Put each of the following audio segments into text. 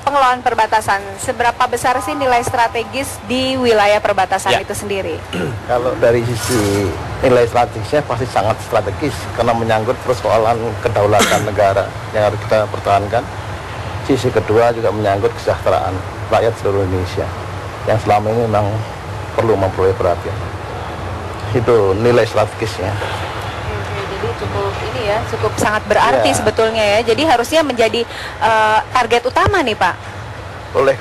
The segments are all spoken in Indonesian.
pengelolaan perbatasan, seberapa besar sih nilai strategis di wilayah perbatasan itu sendiri? Kalau dari sisi nilai strategisnya pasti sangat strategis karena menyangkut persoalan kedaulatan negara yang harus kita pertahankan. Sisi kedua juga menyangkut kesejahteraan rakyat seluruh Indonesia yang selama ini memang perlu memperoleh perhatian. Itu nilai strategisnya. Cukup sangat berarti sebetulnya ya. Jadi harusnya menjadi target utama nih Pak. Oleh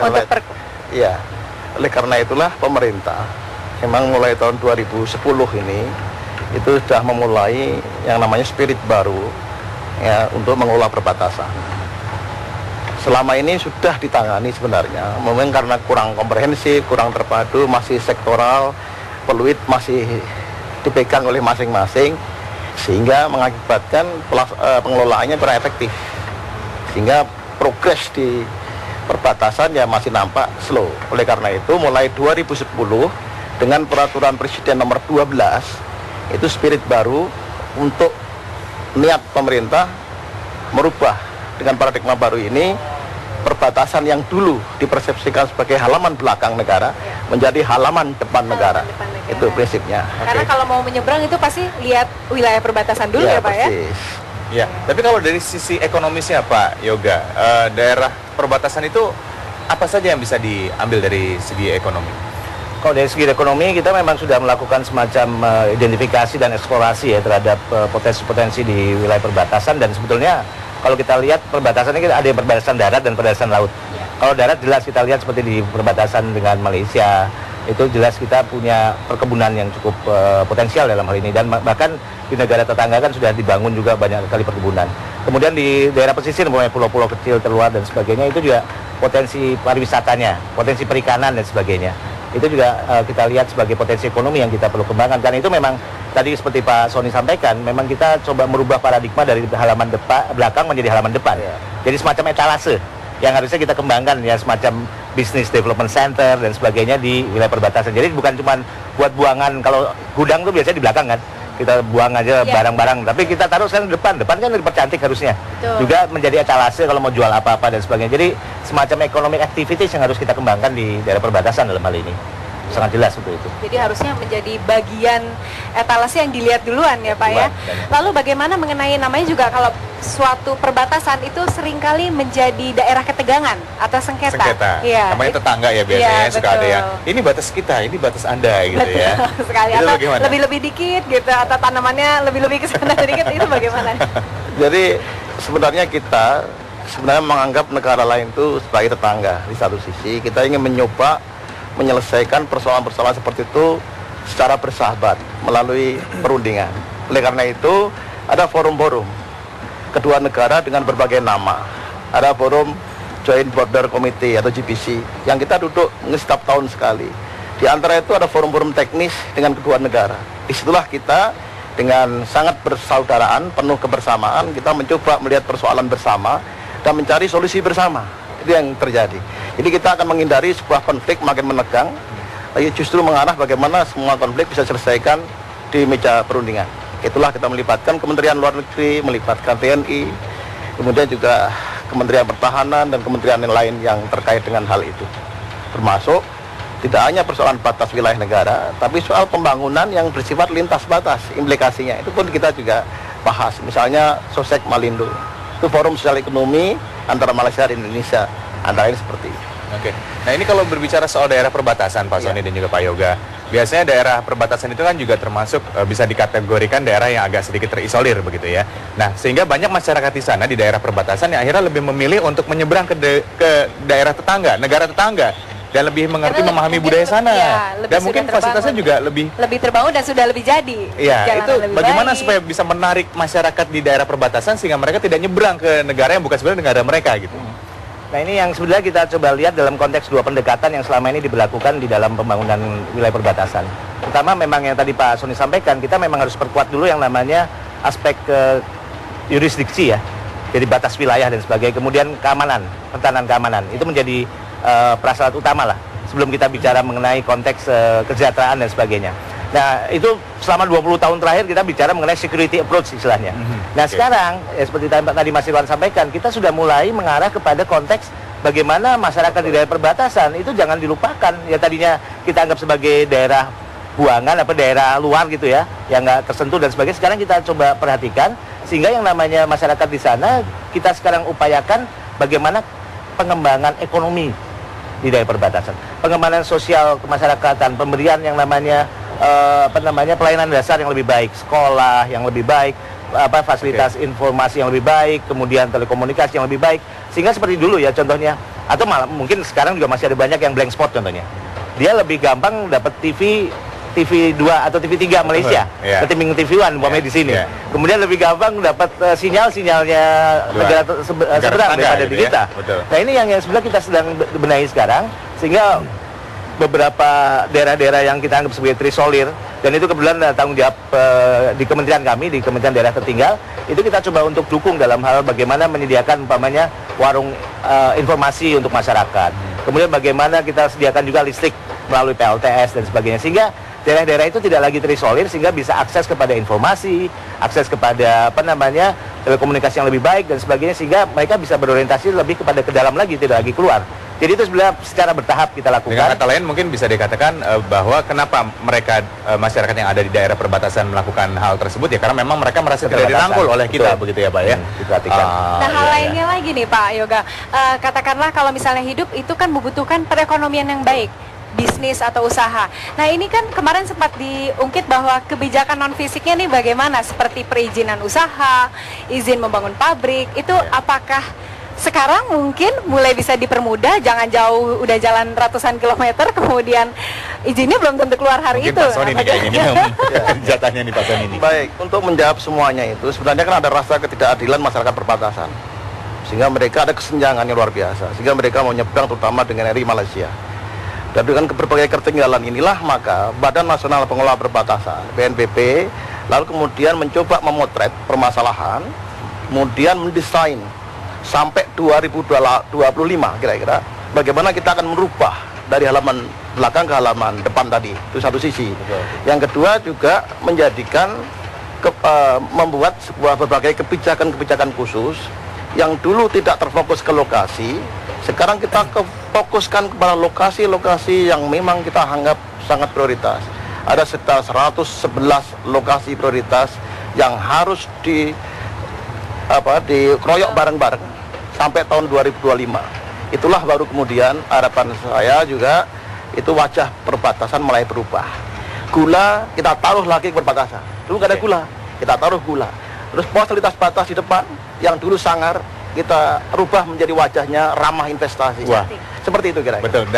karena itulah pemerintah memang mulai tahun 2010 ini itu sudah memulai yang namanya spirit baru ya untuk mengelola perbatasan. Selama ini sudah ditangani sebenarnya, memang karena kurang komprehensif, kurang terpadu, masih sektoral, peluit masih dipegang oleh masing-masing, sehingga mengakibatkan pengelolaannya kurang efektif, sehingga progres di perbatasan ya masih nampak slow. Oleh karena itu mulai 2010 dengan peraturan Presiden nomor 12 itu spirit baru untuk niat pemerintah merubah dengan paradigma baru ini perbatasan yang dulu dipersepsikan sebagai halaman belakang negara menjadi halaman depan negara. Itu prinsipnya. Karena kalau mau menyeberang itu pasti lihat wilayah perbatasan dulu ya Pak persis. Ya. Tapi kalau dari sisi ekonomisnya Pak Yoga, daerah perbatasan itu apa saja yang bisa diambil dari segi ekonomi? Kalau dari segi ekonomi kita memang sudah melakukan semacam identifikasi dan eksplorasi ya terhadap potensi-potensi di wilayah perbatasan, dan sebetulnya kalau kita lihat perbatasan ini ada yang perbatasan darat dan perbatasan laut. Kalau darat jelas kita lihat seperti di perbatasan dengan Malaysia, itu jelas kita punya perkebunan yang cukup potensial dalam hal ini, dan bahkan di negara tetangga kan sudah dibangun juga banyak sekali perkebunan. Kemudian di daerah pesisir, mulai pulau-pulau kecil terluar dan sebagainya, itu juga potensi pariwisatanya, potensi perikanan dan sebagainya. Itu juga kita lihat sebagai potensi ekonomi yang kita perlu kembangkan. Karena itu memang tadi seperti Pak Sony sampaikan, memang kita coba merubah paradigma dari halaman belakang menjadi halaman depan. Jadi semacam etalase yang harusnya kita kembangkan ya, semacam business development center dan sebagainya di wilayah perbatasan. Jadi bukan cuma buat buangan, kalau gudang tuh biasanya di belakang kan, kita buang aja barang-barang, tapi kita taruh sekarang di depan kan dipercantik harusnya. Juga menjadi etalase kalau mau jual apa-apa dan sebagainya. Jadi semacam economic activities yang harus kita kembangkan di daerah perbatasan dalam hal ini. Sangat jelas untuk itu. Jadi harusnya menjadi bagian etalase yang dilihat duluan ya Pak ya. Lalu bagaimana mengenai namanya juga kalau suatu perbatasan itu seringkali menjadi daerah ketegangan atau sengketa. Ya, namanya tetangga ya biasanya suka ada yang ini batas kita, ini batas Anda gitu ya. Sekali itu atau bagaimana? Lebih-lebih dikit gitu atau tanamannya lebih-lebih ke sana sedikit, itu bagaimana? Jadi sebenarnya kita menganggap negara lain itu sebagai tetangga. Di satu sisi kita ingin mencoba menyelesaikan persoalan-persoalan seperti itu secara bersahabat melalui perundingan. Oleh karena itu ada forum-forum kedua negara dengan berbagai nama. Ada forum Joint Border Committee atau GBC yang kita duduk setiap tahun sekali. Di antara itu ada forum-forum teknis dengan kedua negara. Disitulah kita dengan sangat bersaudaraan, penuh kebersamaan, kita mencoba melihat persoalan bersama dan mencari solusi bersama. Itu yang terjadi. Jadi kita akan menghindari sebuah konflik makin menegang, justru mengarah bagaimana semua konflik bisa diselesaikan di meja perundingan. Itulah kita melibatkan Kementerian Luar Negeri, melibatkan TNI, kemudian juga Kementerian Pertahanan dan kementerian lain yang terkait dengan hal itu. Termasuk tidak hanya persoalan batas wilayah negara, tapi soal pembangunan yang bersifat lintas batas, implikasinya. Itu pun kita juga bahas. Misalnya Sosek Malindo, itu forum sosial ekonomi antara Malaysia dan Indonesia, antara ini seperti itu. Oke. Nah ini kalau berbicara soal daerah perbatasan Pak Sony dan juga Pak Yoga, biasanya daerah perbatasan itu kan juga termasuk bisa dikategorikan daerah yang agak sedikit terisolir begitu ya. Nah sehingga banyak masyarakat di sana di daerah perbatasan yang akhirnya lebih memilih untuk menyeberang ke daerah tetangga, negara tetangga, dan lebih mengerti, memahami budaya sana. Dan mungkin fasilitasnya juga lebih terbangun dan sudah lebih jadi. Iya, itu bagaimana supaya bisa menarik masyarakat di daerah perbatasan sehingga mereka tidak nyebrang ke negara yang bukan sebenarnya negara mereka gitu. Nah ini yang sebenarnya kita coba lihat dalam konteks dua pendekatan yang selama ini diberlakukan di dalam pembangunan wilayah perbatasan. Pertama memang yang tadi Pak Sony sampaikan, kita memang harus perkuat dulu yang namanya aspek yurisdiksi ya, jadi batas wilayah dan sebagainya. Kemudian keamanan, pertahanan keamanan, itu menjadi prasyarat utama lah sebelum kita bicara mengenai konteks kesejahteraan dan sebagainya. Nah itu selama 20 tahun terakhir kita bicara mengenai security approach istilahnya. Nah sekarang seperti tadi Mas Irwan sampaikan, kita sudah mulai mengarah kepada konteks bagaimana masyarakat di daerah perbatasan itu jangan dilupakan. Ya tadinya kita anggap sebagai daerah buangan, daerah luar gitu ya, yang nggak tersentuh dan sebagainya. Sekarang kita coba perhatikan, sehingga yang namanya masyarakat di sana, kita sekarang upayakan bagaimana pengembangan ekonomi di daerah perbatasan, pengembangan sosial kemasyarakatan, pemberian yang namanya pelayanan dasar yang lebih baik, sekolah yang lebih baik, fasilitas informasi yang lebih baik, kemudian telekomunikasi yang lebih baik, sehingga seperti dulu ya contohnya, atau malah mungkin sekarang juga masih ada banyak yang blank spot contohnya, dia lebih gampang dapat TV 2 atau TV 3 Malaysia, ketimbang TV 1 umpamanya di sini. Kemudian lebih gampang dapat sinyalnya negara seberang daripada di kita. Nah ini yang sebenarnya kita sedang benahi sekarang, sehingga beberapa daerah-daerah yang kita anggap sebagai terisolir, dan itu kebetulan tanggung jawab di kementerian kami, di Kementerian Daerah Tertinggal, itu kita coba untuk dukung dalam hal bagaimana menyediakan umpamanya warung informasi untuk masyarakat. Kemudian bagaimana kita sediakan juga listrik melalui PLTS dan sebagainya, sehingga daerah-daerah itu tidak lagi terisolir, sehingga bisa akses kepada informasi, akses kepada telekomunikasi yang lebih baik dan sebagainya, sehingga mereka bisa berorientasi lebih kepada ke dalam lagi, tidak lagi keluar. Jadi itu sebenarnya secara bertahap kita lakukan. Dengan kata lain mungkin bisa dikatakan bahwa kenapa mereka masyarakat yang ada di daerah perbatasan melakukan hal tersebut ya karena memang mereka merasa tidak dirangkul oleh kita. Betul. Begitu ya Pak ya. Diperhatikan. Nah hal lainnya lagi nih Pak Yoga, katakanlah kalau misalnya hidup itu kan membutuhkan perekonomian yang baik, bisnis atau usaha. Nah ini kan kemarin sempat diungkit bahwa kebijakan non fisiknya nih bagaimana, seperti perizinan usaha, izin membangun pabrik, itu apakah sekarang mungkin mulai bisa dipermudah, jangan jauh udah jalan ratusan kilometer kemudian izinnya belum tentu keluar hari mungkin itu. Pak Soni nih kayaknya jatahnya nih Pak Soni nih. Baik, untuk menjawab semuanya itu sebenarnya kan ada rasa ketidakadilan masyarakat perbatasan, sehingga mereka ada kesenjangan yang luar biasa, sehingga mereka mau nyebrang terutama dengan RI Malaysia. Dan dengan berbagai ketertinggalan inilah maka Badan Nasional Pengelola Perbatasan (BNPB) lalu kemudian mencoba memotret permasalahan, kemudian mendesain sampai 2025 kira-kira bagaimana kita akan merubah dari halaman belakang ke halaman depan tadi, itu satu sisi. Yang kedua juga menjadikan membuat sebuah berbagai kebijakan khusus yang dulu tidak terfokus ke lokasi, sekarang kita fokuskan kepada lokasi-lokasi yang memang kita anggap sangat prioritas. Ada sekitar 111 lokasi prioritas yang harus dikeroyok bareng-bareng sampai tahun 2025. Itulah baru kemudian harapan saya juga itu wajah perbatasan mulai berubah. Gula kita taruh lagi ke perbatasan. Dulu nggak ada gula, kita taruh gula. Terus fasilitas batas di depan yang dulu sangar kita rubah menjadi wajahnya ramah investasi. Wah. Seperti itu kira-kira. Betul.